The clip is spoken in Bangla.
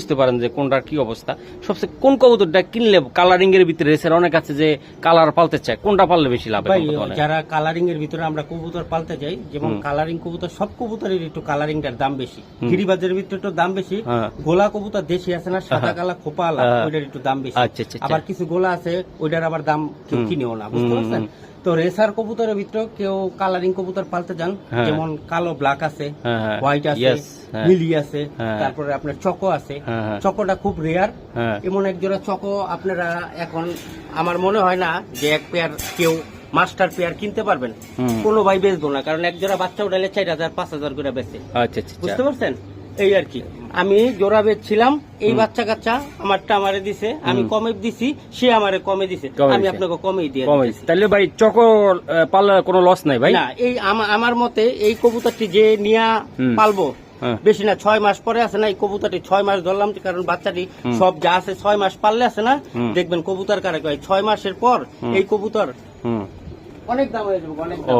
বুঝতে পারেন যে কোনটার কি অবস্থা। সবচেয়ে কোন কবুতরটা কিনলে কালারিং এর ভিতরে রেসের অনেক আছে যে কালার পালতে চায়, কোনটা পাললে বেশি লাভ? ভাই যারা কালারিং এর ভিতরে আমরা কবুতর পালতে যাই, যেমন কালারিং কবুতর, সব কবুতরের একটু কালারিংটার দাম বেশি, গিরিবাজের ভিতরে একটু দাম বেশি। গোলা কবুতর দেশি আছে না, সাদা কালা খোপা আলা, ওইটার একটু দাম বেশি। আবার কিছু গোলা আছে ওইটার আবার দাম কেউ কিনেও না, বুঝতে পারছেন? তো রেসার কবুতরের ভিতরে কেউ কালারিং কবুতর পালতে যান, যেমন কালো ব্ল্যাক আছে, হোয়াইট আছে, মিলি আছে, তারপরে আপনার চকো আছে। চকোটা খুব রেয়ার, এমন এক জোড়া চকো আপনারা এখন আমার মনে হয় না যে এক পেয়ার কেউ মাস্টার পেয়ার কিনতে পারবেন, কোনো ভাই বেচবো না, কারণ এক জোড়া বাচ্চা উঠাইলে 4,000 5,000 করে বেচে। বুঝতে পারছেন? এই আর কি, আমি জোড়া বেচছিলাম, এই বাচ্চা কাচ্চা আমারটা আমারে দিছে, আমি কমে দিছি, সে আমারে কমে দিছে, আমি আপনাকে কমেই দিয়ে দিছি। তাহলে ভাই চকো পাললে কোনো লস নাই ভাই? না, এই আমার মতে এই কবুতরটি যে নিয়া পালবো বেশি না, 6 মাস পরে আছে না, এই কবুতরটি 6 মাস ধরলাম, কারণ বাচ্চাটি সব যা আছে 6 মাস পাললে আছে না, দেখবেন কবুতর কারে কয় 6 মাসের পর এই কবুতর অনেক দাম হয়ে যাবে, অনেক দাম।